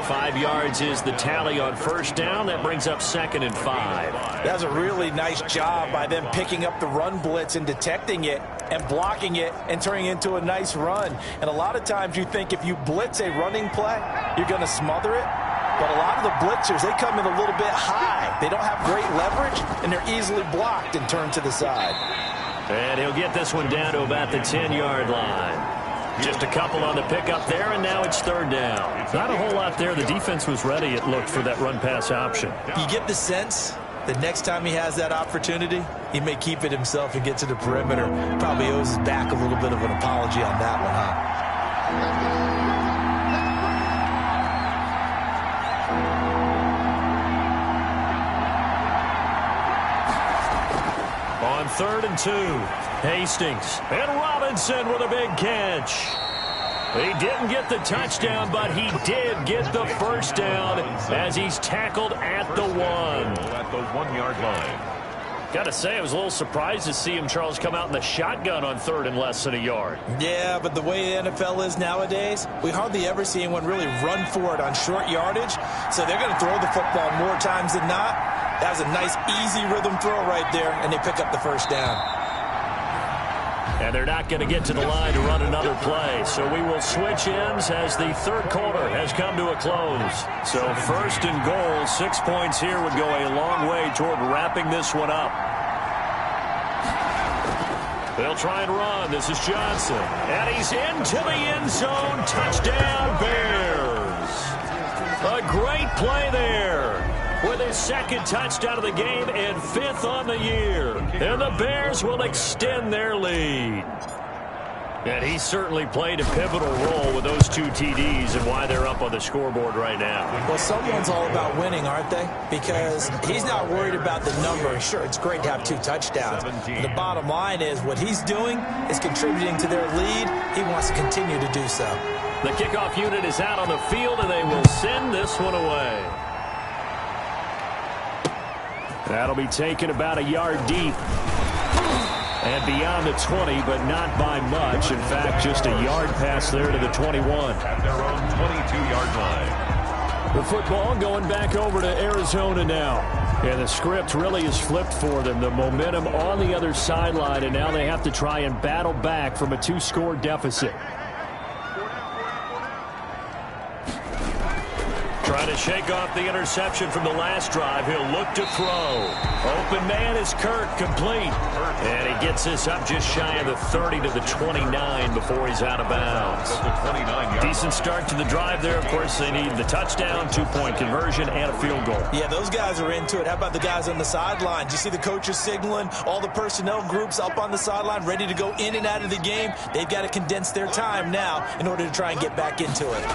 5 yards is the tally on first down. That brings up 2nd and 5. That's a really nice job by them picking up the run blitz and detecting it and blocking it and turning it into a nice run. And a lot of times you think if you blitz a running play, you're going to smother it. But a lot of the blitzers, they come in a little bit high. They don't have great leverage, and they're easily blocked and turned to the side. And he'll get this one down to about the 10-yard line. Just a couple on the pickup there, and now it's 3rd down. Not a whole lot there. The defense was ready, it looked, for that run-pass option. You get the sense that next time he has that opportunity, he may keep it himself and get to the perimeter. Probably owes his back a little bit of an apology on that one, huh? On 3rd and 2, Hastings and Robinson with a big catch. He didn't get the touchdown, but he did get the first down as he's tackled at the 1. At the 1-yard line. Got to say, I was a little surprised to see him, Charles, come out in the shotgun on 3rd and less than a yard. Yeah, but the way the NFL is nowadays, we hardly ever see anyone really run for it on short yardage. So they're going to throw the football more times than not. That was a nice, easy rhythm throw right there, and they pick up the first down. And they're not going to get to the line to run another play. So we will switch ends as the 3rd quarter has come to a close. So 1st and goal, 6 points here would go a long way toward wrapping this one up. They'll try and run. This is Johnson. And he's into the end zone. Touchdown, Bears. A great play there. With his 2nd touchdown of the game and 5th on the year. And the Bears will extend their lead. And he certainly played a pivotal role with those 2 TDs and why they're up on the scoreboard right now. Well, someone's all about winning, aren't they? Because he's not worried about the number. Sure, it's great to have 2 touchdowns. The bottom line is what he's doing is contributing to their lead. He wants to continue to do so. The kickoff unit is out on the field, and they will send this one away. That'll be taken about a yard deep. And beyond the 20, but not by much. In fact, just a yard pass there to the 21. At their own 22-yard line. The football going back over to Arizona now. And the script really is flipped for them. The momentum on the other sideline, and now they have to try and battle back from a 2-score deficit. Trying to shake off the interception from the last drive. He'll look to throw. Open man is Kirk, complete. And he gets this up just shy of the 30 to the 29 before he's out of bounds. Decent start to the drive there. Of course, they need the touchdown, 2-point conversion, and a field goal. Yeah, those guys are into it. How about the guys on the sideline? Do you see the coaches signaling, all the personnel groups up on the sideline ready to go in and out of the game? They've got to condense their time now in order to try and get back into it.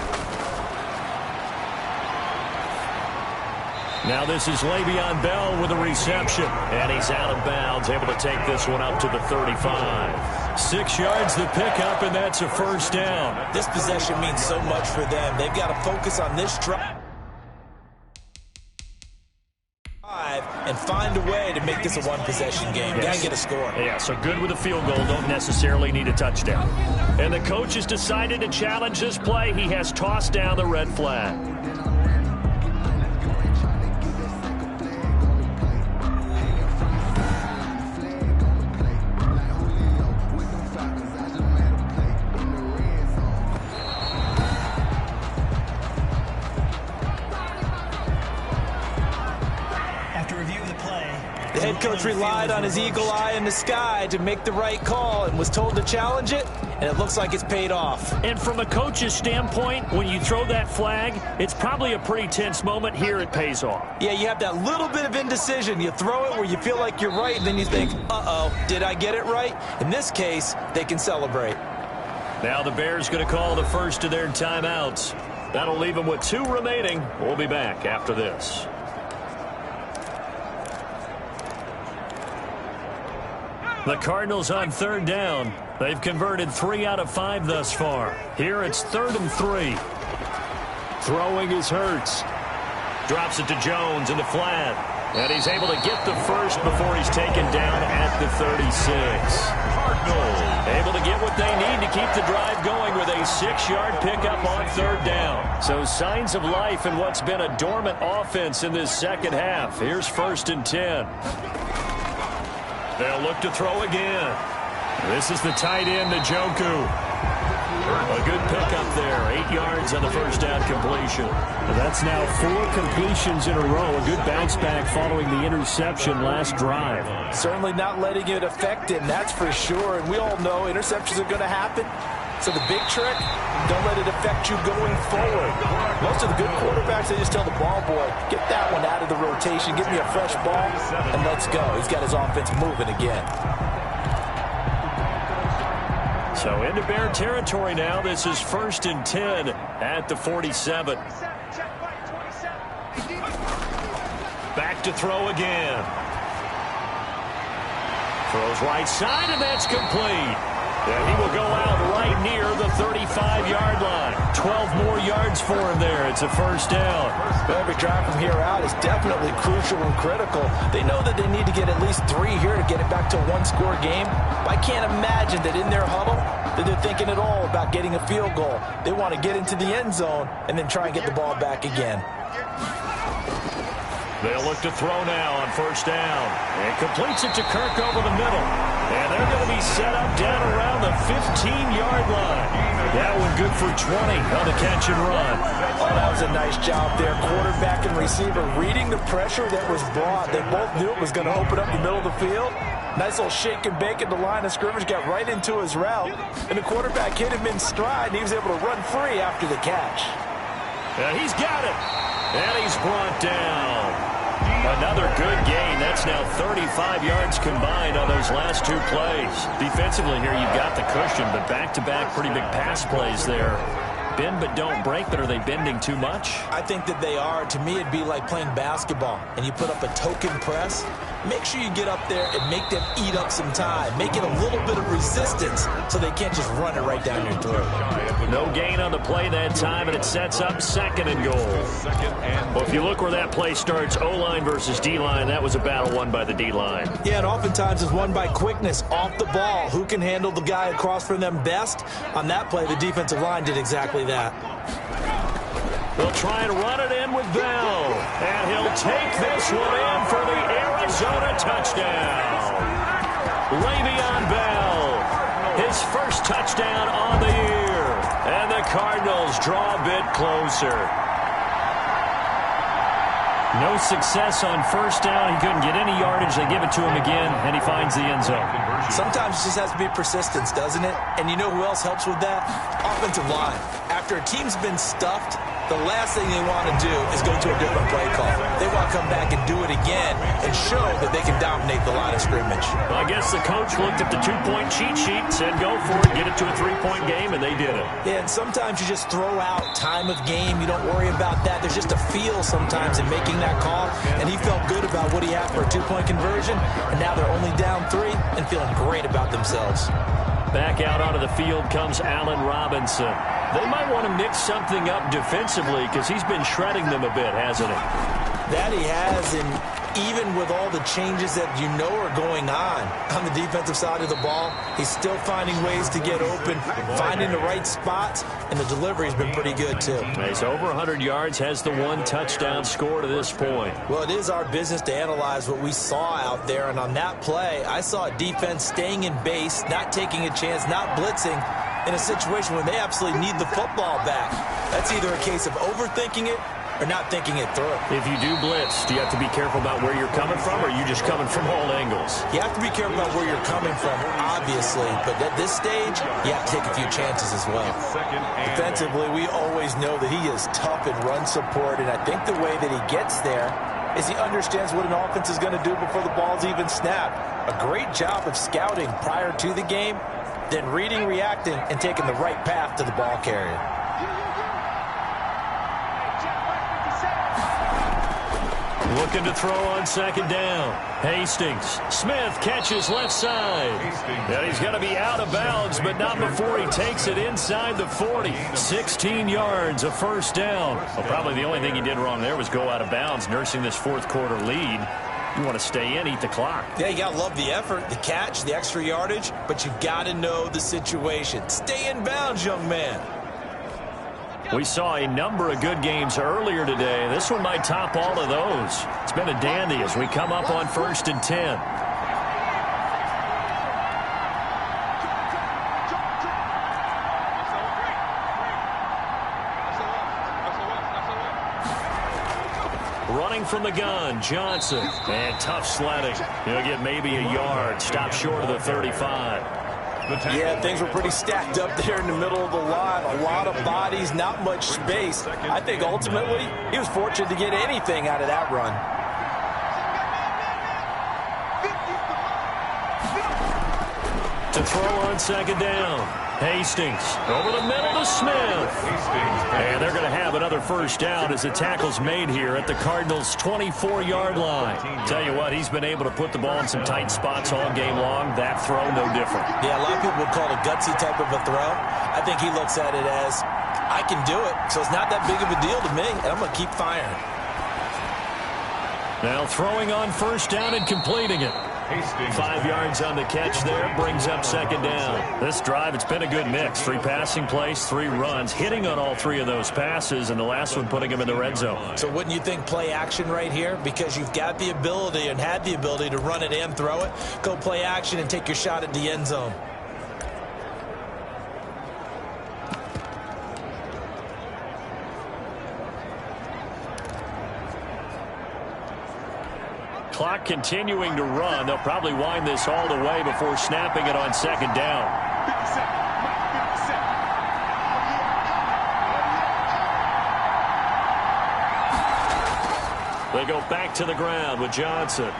Now this is Le'Veon Bell with a reception, and he's out of bounds, able to take this one up to the 35. 6 yards the pickup, and that's a first down. This possession means so much for them. They've got to focus on this drive and find a way to make this a one-possession game. Yes. Got to get a score. Yeah, so good with a field goal, don't necessarily need a touchdown. And the coach has decided to challenge this play. He has tossed down the red flag. The head coach relied on his eagle eye in the sky to make the right call and was told to challenge it, and it looks like it's paid off. And from a coach's standpoint, when you throw that flag, it's probably a pretty tense moment. Here it pays off. Yeah, you have that little bit of indecision. You throw it where you feel like you're right, and then you think, uh-oh, did I get it right? In this case, they can celebrate. Now the Bears going to call the first of their timeouts. That'll leave them with 2 remaining. We'll be back after this. The Cardinals on 3rd down. They've converted 3 out of 5 thus far. Here it's 3rd and 3. Throwing is Hurts. Drops it to Jones in the flat. And he's able to get the first before he's taken down at the 36. Cardinals able to get what they need to keep the drive going with a 6-yard pickup on 3rd down. So signs of life in what's been a dormant offense in this second half. Here's 1st and 10. They'll look to throw again. This is the tight end, Njoku. A good pickup there. 8 yards on the first down completion. That's now 4 completions in a row. A good bounce back following the interception last drive. Certainly not letting it affect him, that's for sure. And we all know interceptions are going to happen. So the big trick, don't let it affect you going forward. Most of the good quarterbacks, they just tell the ball boy, get that one out of the rotation, give me a fresh ball, and let's go. He's got his offense moving again. So into Bear territory now. This is 1st and 10 at the 47. Back to throw again. Throws right side, and that's complete. And he will go out right near the 35-yard line. 12 more yards for him there. It's a first down. Every drive from here out is definitely crucial and critical. They know that they need to get at least 3 here to get it back to a one-score game. But I can't imagine that in their huddle that they're thinking at all about getting a field goal. They want to get into the end zone and then try and get the ball back again. They'll look to throw now on first down. And completes it to Kirk over the middle. And they're going to be set up down around the 15-yard line. That one good for 20 on the catch and run. Oh, that was a nice job there. Quarterback and receiver reading the pressure that was brought. They both knew it was going to open up the middle of the field. Nice little shake and bake at the line of scrimmage. Got right into his route. And the quarterback hit him in stride, and he was able to run free after the catch. And he's got it. And he's brought down. Another good gain. That's now 35 yards combined on those last 2 plays. Defensively here, you've got the cushion, but back-to-back pretty big pass plays there. Bend but don't break, but are they bending too much? I think that they are. To me, it'd be like playing basketball, and you put up a token press. Make sure you get up there and make them eat up some time. Make it a little bit of resistance so they can't just run it right down your throat. No gain on the play that time, and it sets up 2nd and goal. Well, if you look where that play starts, O-line versus D-line, that was a battle won by the D-line. Yeah, and oftentimes it's won by quickness, off the ball. Who can handle the guy across from them best? On that play, the defensive line did exactly that. They'll try and run it in with Bell. And he'll take this one in for the Arizona touchdown. Le'Veon Bell, his first touchdown on the year. And the Cardinals draw a bit closer. No success on first down. He couldn't get any yardage. They give it to him again, and he finds the end zone. Sometimes it just has to be persistence, doesn't it? And you know who else helps with that? Offensive line. After a team's been stuffed, the last thing they want to do is go to a different play call. They want to come back and do it again and show that they can dominate the line of scrimmage. Well, I guess the coach looked at the two-point cheat sheet, said go for it, get it to a three-point game, and they did it. Yeah, and sometimes you just throw out time of game. You don't worry about that. There's just a feel sometimes in making that call, and he felt good about what he had for a two-point conversion, and now they're only down 3 and feeling great about themselves. Back out onto the field comes Allen Robinson. They might want to mix something up defensively because he's been shredding them a bit, hasn't he? That he has, and even with all the changes that you know are going on the defensive side of the ball, he's still finding ways to get open, finding the right spots, and the delivery's been pretty good too. He's over 100 yards, has the 1 touchdown score to this point. Well, it is our business to analyze what we saw out there, and on that play, I saw a defense staying in base, not taking a chance, not blitzing, in a situation when they absolutely need the football back. That's either a case of overthinking it or not thinking it through. If you do blitz, do you have to be careful about where you're coming from, or are you just coming from all angles? You have to be careful about where you're coming from, obviously, but at this stage, you have to take a few chances as well. Defensively, we always know that he is tough in run support, and I think the way that he gets there is he understands what an offense is going to do before the ball's even snapped. A great job of scouting prior to the game, then reading, reacting, and taking the right path to the ball carrier. Looking to throw on second down. Hastings. Smith catches left side. And he's going to be out of bounds, but not before he takes it inside the 40. 16 yards, a first down. Well, probably the only thing he did wrong there was go out of bounds, nursing this fourth quarter lead. You want to stay in, eat the clock. Yeah, you got to love the effort, the catch, the extra yardage, but you got to know the situation. Stay in bounds, young man. We saw a number of good games earlier today. This one might top all of those. It's been a dandy as we come up on 1st and 10. Running from the gun, Johnson. And tough sledding. He'll get maybe a yard. Stop short of the 35. Yeah, things were pretty stacked up there in the middle of the line. A lot of bodies, not much space. I think ultimately he was fortunate to get anything out of that run. To throw on second down. Hastings over the middle to Smith. And they're going to have another first down as the tackle's made here at the Cardinals' 24-yard line. Tell you what, he's been able to put the ball in some tight spots all game long. That throw, no different. Yeah, a lot of people would call it a gutsy type of a throw. I think he looks at it as, I can do it, so it's not that big of a deal to me, and I'm going to keep firing. Now throwing on first down and completing it. 5 yards on the catch there, brings up second down. This drive, it's been a good mix. 3 passing plays, 3 runs, hitting on all 3 of those passes, and the last one putting him in the red zone. So wouldn't you think play action right here? Because you've got the ability and had the ability to run it and throw it. Go play action and take your shot at the end zone. Clock continuing to run. They'll probably wind this all the way before snapping it on second down. They go back to the ground with Johnson.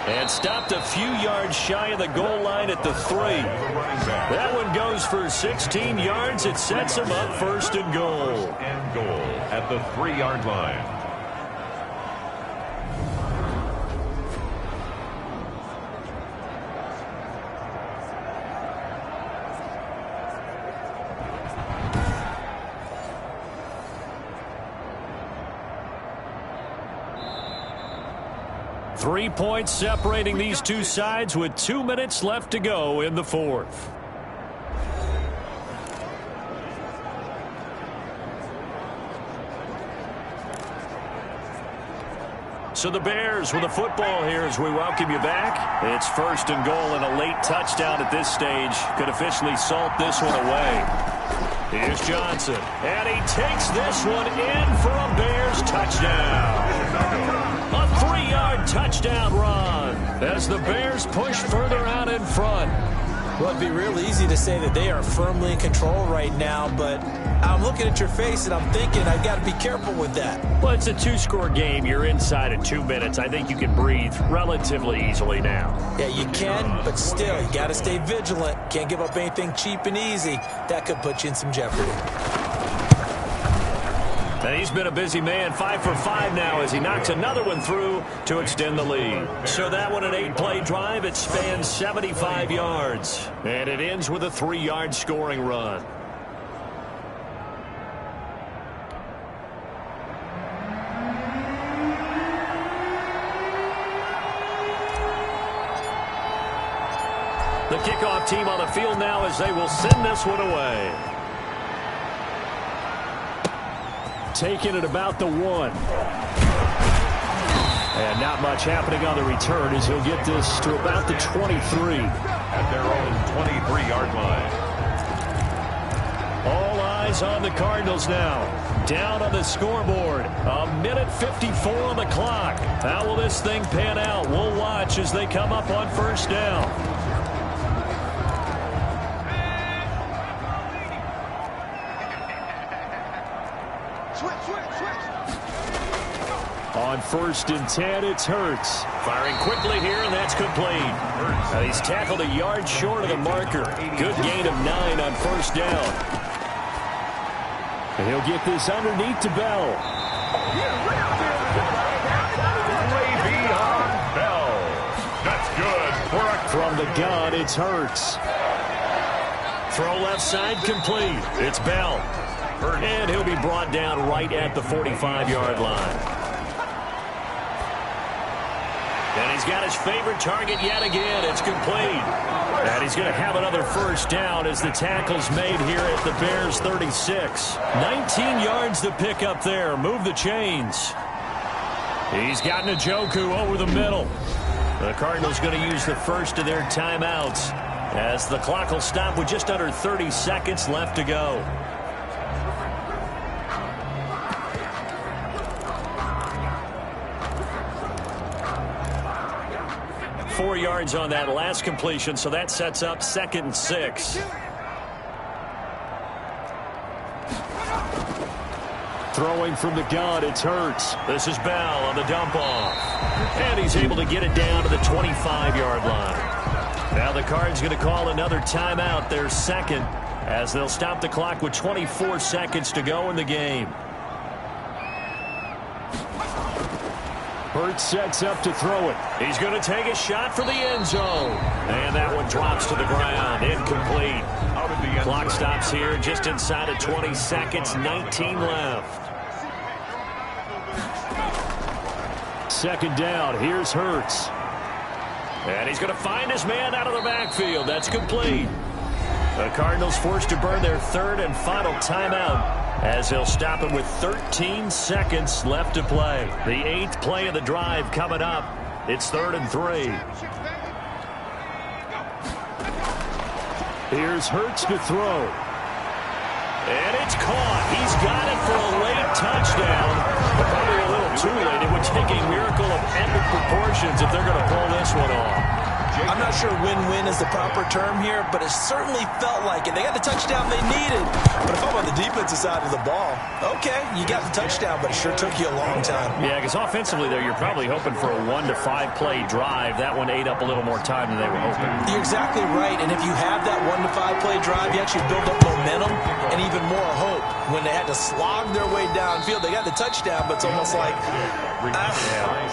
And stopped a few yards shy of the goal line at the 3. That one goes for 16 yards. It sets him up 1st and goal. And goal at the 3-yard line. Three points separating these two sides with 2 minutes left to go in the fourth. So the Bears with a football here as we welcome you back. It's 1st and goal, and a late touchdown at this stage could officially salt this one away. Here's Johnson, and he takes this one in for a Bears touchdown. A 3-yard touchdown run as the Bears push further out in front. Well, it'd be real easy to say that they are firmly in control right now, but I'm looking at your face and I'm thinking I've got to be careful with that. Well, it's a 2-score game. You're inside of 2 minutes. I think you can breathe relatively easily now. Yeah, you can, but still, you got to stay vigilant. Can't give up anything cheap and easy. That could put you in some jeopardy. And he's been a busy man, 5 for 5 now as he knocks another one through to extend the lead. So that one, an 8-play drive. It spans 75 yards. And it ends with a 3-yard scoring run. The kickoff team on the field now as they will send this one away. Taking it about the 1. And not much happening on the return as he'll get this to about the 23. At their own 23-yard line. All eyes on the Cardinals now. Down on the scoreboard. 1:54 on the clock. How will this thing pan out? We'll watch as they come up on first down. On 1st and 10, it's Hurts. Firing quickly here, and that's complete. He's tackled a yard short of the marker. Good gain of 9 on first down. And he'll get this underneath to Bell. Way beyond Bell. That's good. From the gun, it's Hurts. Throw left side complete. It's Bell. And he'll be brought down right at the 45-yard line. And he's got his favorite target yet again. It's complete. And he's going to have another first down as the tackle's made here at the Bears' 36. 19 yards to pick up there. Move the chains. He's got Njoku over the middle. The Cardinals going to use the first of their timeouts as the clock will stop with just under 30 seconds left to go. Four yards on that last completion, so that sets up 2nd and 6. Throwing from the gun, it's Hurts. This is Bell on the dump off. And he's able to get it down to the 25-yard line. Now the Cards going to call another timeout, their second, as they'll stop the clock with 24 seconds to go in the game. Hurts sets up to throw it. He's going to take a shot for the end zone. And that one drops to the ground. Incomplete. Clock stops here just inside of 20 seconds. 19 left. 2nd down. Here's Hurts. And he's going to find his man out of the backfield. That's complete. The Cardinals forced to burn their 3rd and final timeout as they'll stop it with 13 seconds left to play. The 8th play of the drive coming up. It's 3rd and 3. Here's Hurts to throw. And it's caught. He's got it for a late touchdown. But probably a little too late. It would take a miracle of epic proportions if they're going to pull this one off. I'm not sure win-win is the proper term here, but it certainly felt like it. They got the touchdown they needed. But if I'm on the defensive side of the ball, okay, you got the touchdown, but it sure took you a long time. Yeah, because offensively, though, you're probably hoping for a 1 to 5 play drive. That one ate up a little more time than they were hoping. You're exactly right, and if you have that 1 to 5 play drive, you actually build up momentum and even more hope. When they had to slog their way downfield, they got the touchdown, but it's almost like,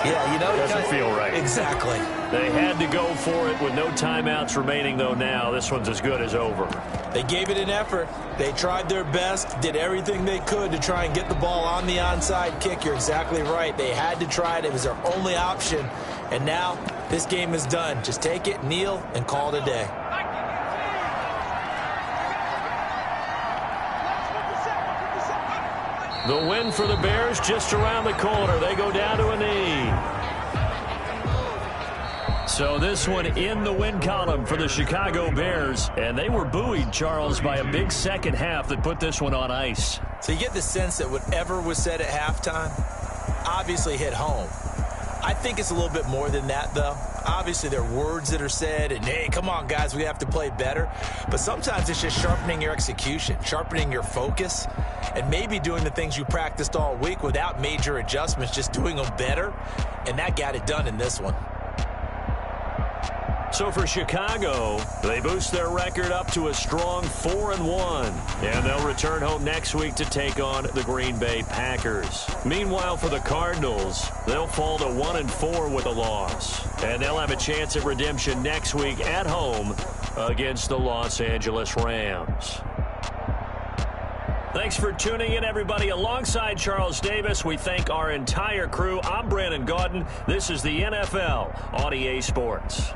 yeah, you know, it doesn't feel right. Exactly. They had to go for it with no timeouts remaining, though. Now this one's as good as over. They gave it an effort. They tried their best, did everything they could to try and get the ball on the onside kick. You're exactly right. They had to try it. It was their only option. And now this game is done. Just take it, kneel, and call it a day. The win for the Bears just around the corner. They go down to a knee. So this one in the win column for the Chicago Bears. And they were buoyed, Charles, by a big second half that put this one on ice. So you get the sense that whatever was said at halftime obviously hit home. I think it's a little bit more than that, though. Obviously, there are words that are said, and, hey, come on, guys, we have to play better. But sometimes it's just sharpening your execution, sharpening your focus, and maybe doing the things you practiced all week without major adjustments, just doing them better. And that got it done in this one. So for Chicago, they boost their record up to a strong 4-1. And they'll return home next week to take on the Green Bay Packers. Meanwhile, for the Cardinals, they'll fall to 1-4 with a loss. And they'll have a chance at redemption next week at home against the Los Angeles Rams. Thanks for tuning in, everybody. Alongside Charles Davis, we thank our entire crew. I'm Brandon Gaudin. This is the NFL on EA Sports.